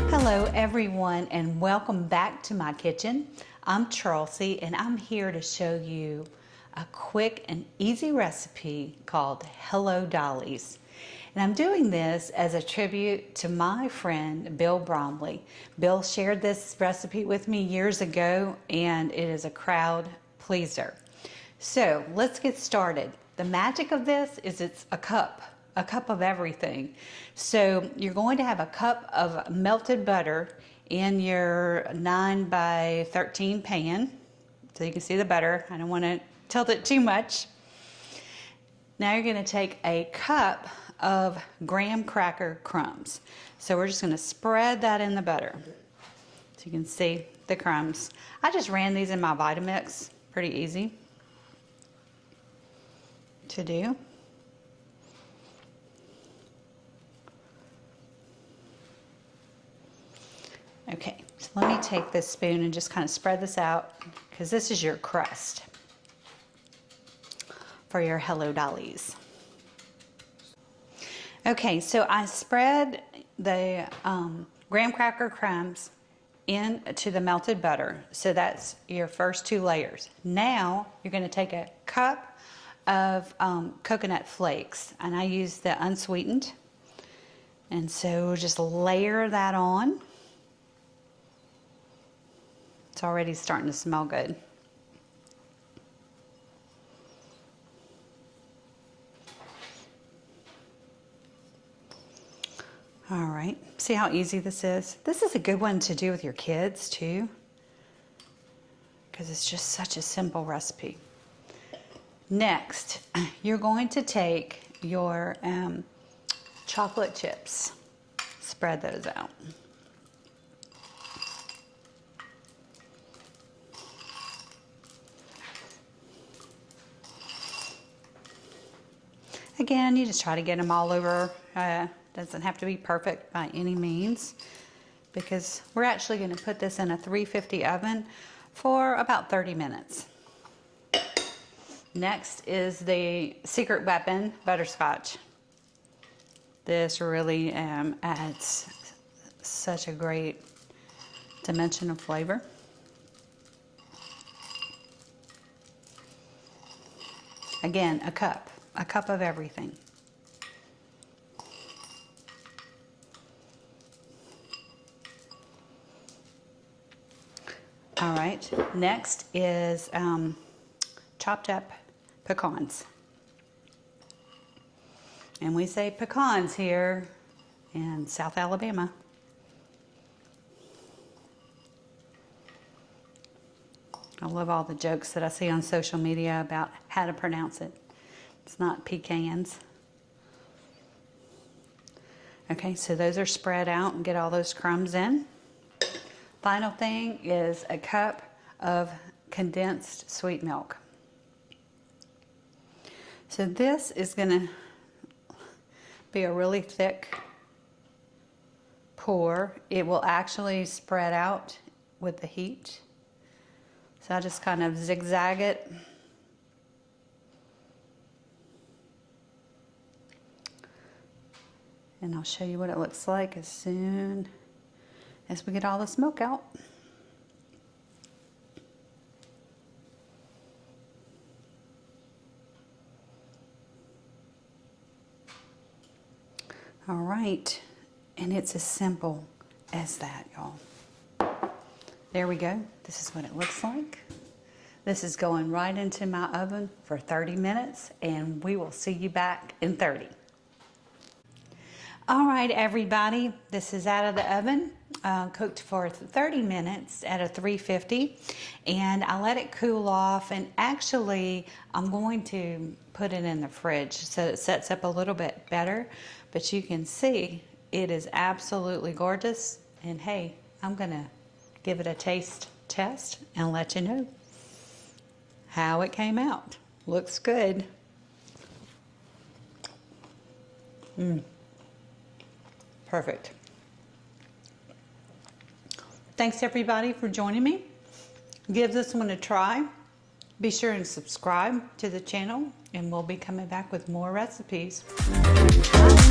Hello everyone, and welcome back to my kitchen. I'm Chelsea, and I'm here to show you a quick and easy recipe called Hello Dollies. And I'm doing this as a tribute to my friend Bill Bromley. Bill shared this recipe with me years ago, and it is a crowd pleaser. So let's get started. The magic of this is it's a cup of everything. So you're going to have a cup of melted butter in your 9 by 13 pan. So you can see the butter. I don't want to tilt it too much. Now you're going to take a cup of graham cracker crumbs. So we're just going to spread that in the butter. So you can see the crumbs. I just ran these in my Vitamix. Pretty easy to do. Okay, so let me take this spoon and just kind of spread this out, because this is your crust for your Hello Dollies. Okay, so I spread the graham cracker crumbs into the melted butter. So that's your first 2 layers. Now you're going to take a cup of coconut flakes, and I use the unsweetened. And so just layer that on. It's already starting to smell good. All right, see how easy this is? This is a good one to do with your kids too, because it's just such a simple recipe. Next, you're going to take your chocolate chips, spread those out. Again, you just try to get them all over. Doesn't have to be perfect by any means, because we're actually going to put this in a 350 oven for about 30 minutes. Next is the secret weapon, butterscotch. This really adds such a great dimension of flavor. Again, a cup of everything. All right, next is chopped up pecans. And we say pecans here in South Alabama. I love all the jokes that I see on social media about how to pronounce it. It's not pecans. Okay, so those are spread out, and get all those crumbs in. Final thing is a cup of condensed sweet milk. So this is going to be a really thick pour. It will actually spread out with the heat. So I just kind of zigzag it. And I'll show you what it looks like as soon as we get all the smoke out. All right, and it's as simple as that, y'all. There we go. This is what it looks like. This is going right into my oven for 30 minutes, and we will see you back in 30. All right, everybody, this is out of the oven, cooked for 30 minutes at a 350, and I let it cool off, and actually I'm going to put it in the fridge so it sets up a little bit better, but you can see it is absolutely gorgeous. And hey, I'm gonna give it a taste test and let you know how it came out. Looks good. Perfect. Thanks everybody for joining me. Give this one a try. Be sure and subscribe to the channel, and we'll be coming back with more recipes. Bye.